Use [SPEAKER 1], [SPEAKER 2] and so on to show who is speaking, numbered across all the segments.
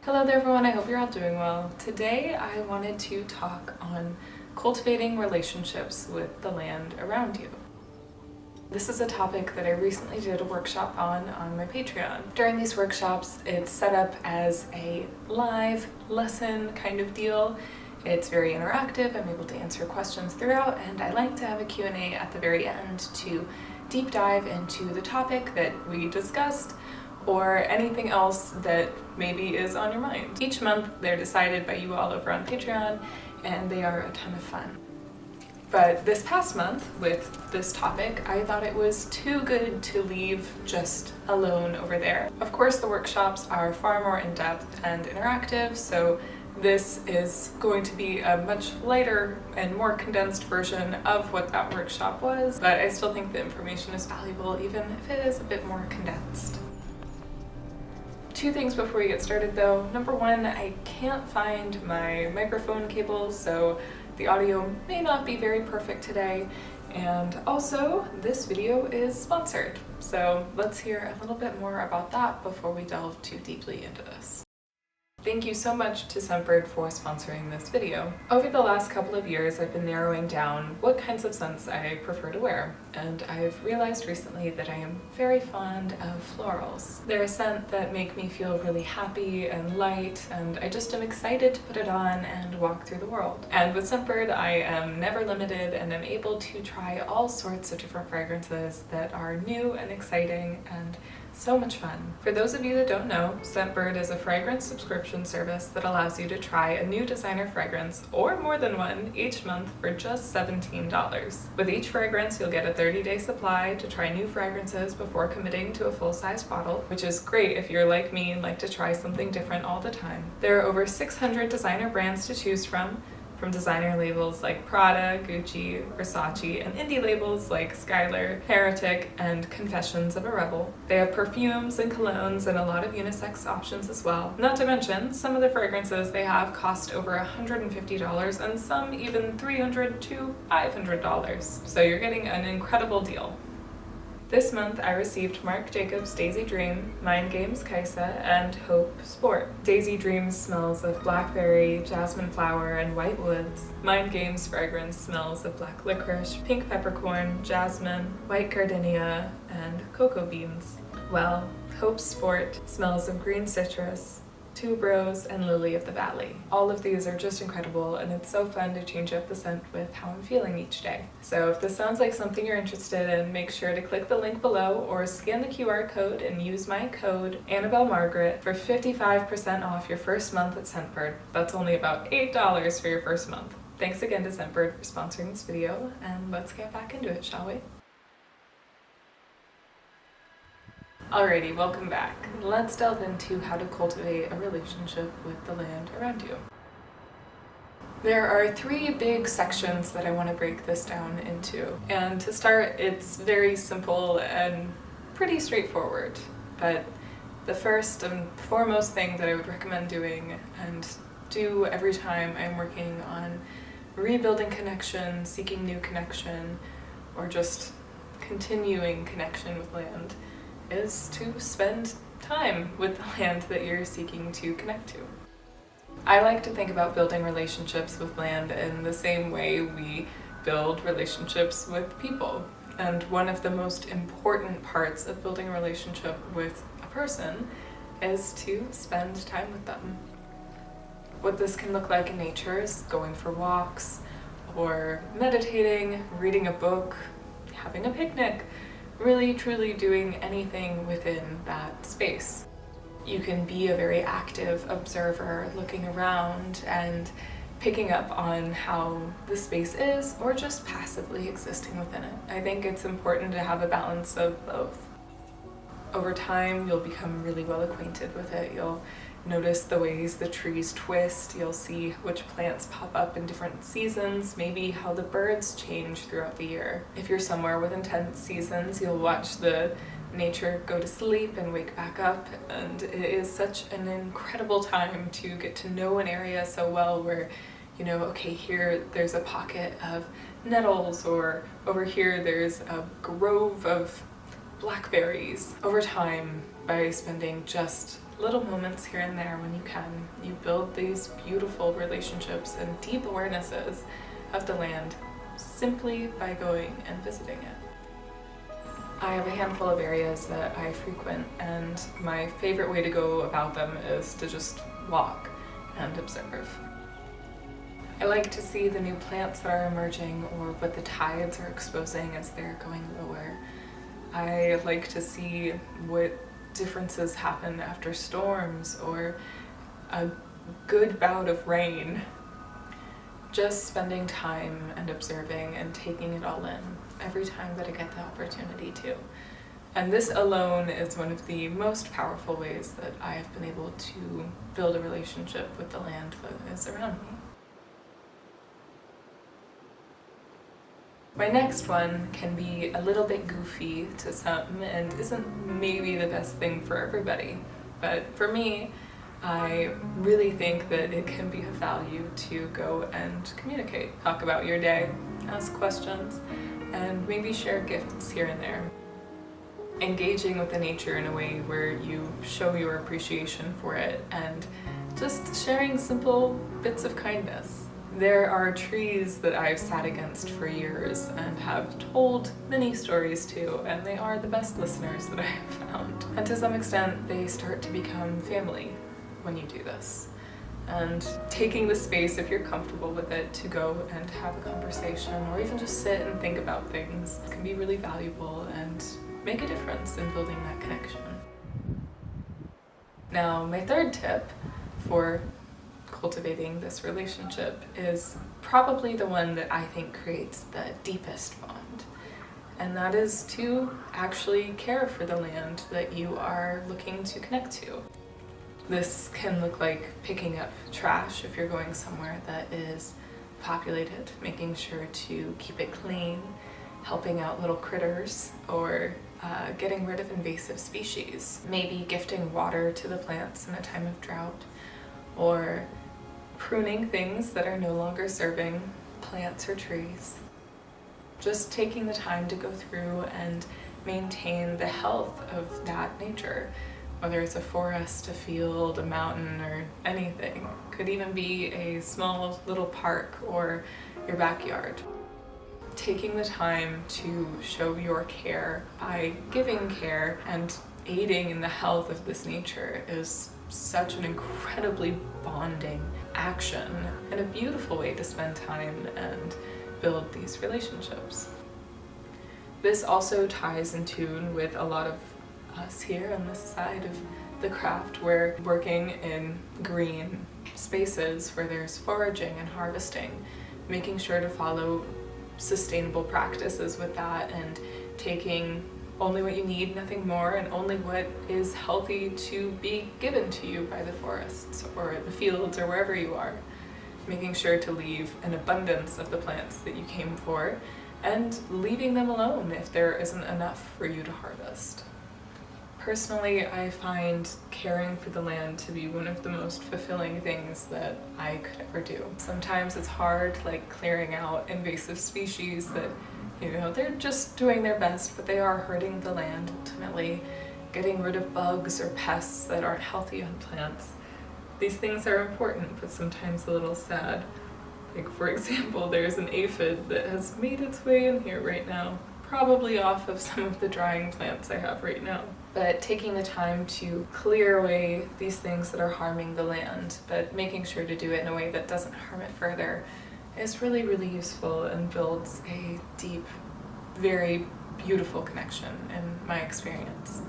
[SPEAKER 1] Hello there everyone, I hope you're all doing well. Today I wanted to talk on cultivating relationships with the land around you. This is a topic that I recently did a workshop on my Patreon. During these workshops, it's set up as a live lesson kind of deal. It's very interactive, I'm able to answer questions throughout, and I like to have a Q&A at the very end to deep dive into the topic that we discussed or anything else that maybe is on your mind. Each month they're decided by you all over on Patreon, and they are a ton of fun. But this past month with this topic, I thought it was too good to leave just alone over there. Of course, the workshops are far more in-depth and interactive, so this is going to be a much lighter and more condensed version of what that workshop was, but I still think the information is valuable even if it is a bit more condensed. Two things before we get started though. Number one, I can't find my microphone cables, so the audio may not be very perfect today. And also, this video is sponsored. So let's hear a little bit more about that before we delve too deeply into this. Thank you so much to Scentbird for sponsoring this video. Over the last couple of years, I've been narrowing down what kinds of scents I prefer to wear, and I've realized recently that I am very fond of florals. They're a scent that make me feel really happy and light, and I just am excited to put it on and walk through the world. And with Scentbird, I am never limited and am able to try all sorts of different fragrances that are new and exciting and so much fun. For those of you that don't know, Scentbird is a fragrance subscription service that allows you to try a new designer fragrance, or more than one, each month for just $17. With each fragrance, you'll get a 30-day supply to try new fragrances before committing to a full-size bottle, which is great if you're like me and like to try something different all the time. There are over 600 designer brands to choose from designer labels like Prada, Gucci, Versace, and indie labels like Skylar, Heretic, and Confessions of a Rebel. They have perfumes and colognes and a lot of unisex options as well. Not to mention, some of the fragrances they have cost over $150 and some even $300 to $500. So you're getting an incredible deal. This month I received Marc Jacobs Daisy Dream, Mind Games Kaisa, and Hope Sport. Daisy Dreams smells of blackberry, jasmine flower, and white woods. Mind Games fragrance smells of black licorice, pink peppercorn, jasmine, white gardenia, and cocoa beans. Well, Hope Sport smells of green citrus, tuberose, and lily of the valley. All of these are just incredible, and it's so fun to change up the scent with how I'm feeling each day. So if this sounds like something you're interested in, make sure to click the link below or scan the QR code and use my code Annabel Margaret for 55% off your first month at Scentbird. That's only about $8 for your first month. Thanks again to Scentbird for sponsoring this video, and let's get back into it, shall we? Alrighty, welcome back. Let's delve into how to cultivate a relationship with the land around you. There are three big sections that I want to break this down into. And to start, it's very simple and pretty straightforward. But the first and foremost thing that I would recommend doing and do every time I'm working on rebuilding connection, seeking new connection, or just continuing connection with land is to spend time with the land that you're seeking to connect to. I like to think about building relationships with land in the same way we build relationships with people. And one of the most important parts of building a relationship with a person is to spend time with them. What this can look like in nature is going for walks, or meditating, reading a book, having a picnic, really truly doing anything within that space. You can be a very active observer, looking around and picking up on how the space is, or just passively existing within it. I think it's important to have a balance of both. Over time, you'll become really well acquainted with it. You'll notice the ways the trees twist, you'll see which plants pop up in different seasons, maybe how the birds change throughout the year. If you're somewhere with intense seasons, you'll watch the nature go to sleep and wake back up, and it is such an incredible time to get to know an area so well where, you know, okay, here there's a pocket of nettles, or over here there's a grove of blackberries. Over time, by spending just little moments here and there when you can, you build these beautiful relationships and deep awarenesses of the land simply by going and visiting it. I have a handful of areas that I frequent, and my favorite way to go about them is to just walk and observe. I like to see the new plants that are emerging or what the tides are exposing as they're going lower. I like to see what differences happen after storms or a good bout of rain. Just spending time and observing and taking it all in every time that I get the opportunity to. And this alone is one of the most powerful ways that I have been able to build a relationship with the land that is around me. My next one can be a little bit goofy to some and isn't maybe the best thing for everybody, but for me, I really think that it can be of value to go and communicate, talk about your day, ask questions, and maybe share gifts here and there. Engaging with the nature in a way where you show your appreciation for it and just sharing simple bits of kindness. There are trees that I've sat against for years and have told many stories to, and they are the best listeners that I have found. And to some extent, they start to become family when you do this. And taking the space, if you're comfortable with it, to go and have a conversation or even just sit and think about things can be really valuable and make a difference in building that connection. Now, my third tip for cultivating this relationship is probably the one that I think creates the deepest bond, and that is to actually care for the land that you are looking to connect to. This can look like picking up trash if you're going somewhere that is populated, making sure to keep it clean, helping out little critters, or getting rid of invasive species, maybe gifting water to the plants in a time of drought, or pruning things that are no longer serving plants or trees. Just taking the time to go through and maintain the health of that nature, whether it's a forest, a field, a mountain, or anything. Could even be a small little park or your backyard. Taking the time to show your care by giving care and aiding in the health of this nature is such an incredibly bonding action and a beautiful way to spend time and build these relationships. This also ties in tune with a lot of us here on this side of the craft. We're working in green spaces where there's foraging and harvesting, making sure to follow sustainable practices with that and taking only what you need, nothing more, and only what is healthy to be given to you by the forests or the fields or wherever you are. Making sure to leave an abundance of the plants that you came for and leaving them alone if there isn't enough for you to harvest. Personally, I find caring for the land to be one of the most fulfilling things that I could ever do. Sometimes it's hard, like clearing out invasive species that, they're just doing their best, but they are hurting the land ultimately, getting rid of bugs or pests that aren't healthy on plants. These things are important, but sometimes a little sad. Like, for example, there's an aphid that has made its way in here right now, probably off of some of the drying plants I have right now. But taking the time to clear away these things that are harming the land, but making sure to do it in a way that doesn't harm it further, is really, really useful and builds a deep, very beautiful connection in my experience.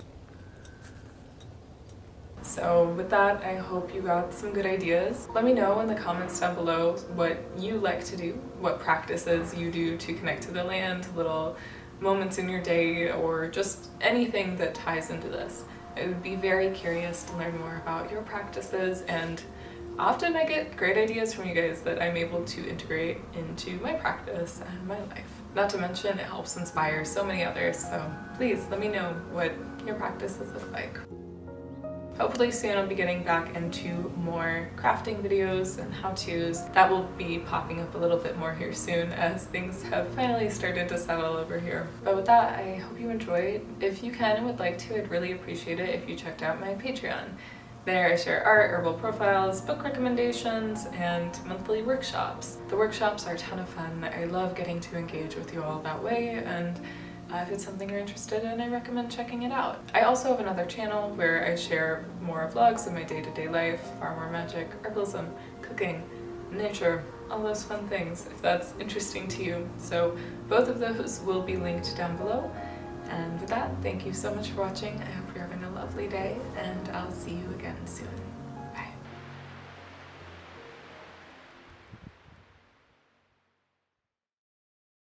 [SPEAKER 1] So with that, I hope you got some good ideas. Let me know in the comments down below what you like to do, what practices you do to connect to the land, little moments in your day, or just anything that ties into this. I would be very curious to learn more about your practices, and often I get great ideas from you guys that I'm able to integrate into my practice and my life. Not to mention, it helps inspire so many others, so please let me know what your practices look like. Hopefully soon I'll be getting back into more crafting videos and how-tos. That will be popping up a little bit more here soon as things have finally started to settle over here. But with that, I hope you enjoyed. If you can and would like to, I'd really appreciate it if you checked out my Patreon. There I share art, herbal profiles, book recommendations, and monthly workshops. The workshops are a ton of fun. I love getting to engage with you all that way, and if it's something you're interested in, I recommend checking it out. I also have another channel where I share more vlogs of my day-to-day life, far more magic, herbalism, cooking, nature, all those fun things, if that's interesting to you. So both of those will be linked down below. And with that, thank you so much for watching. I hope you're having a lovely day, and I'll see you again soon.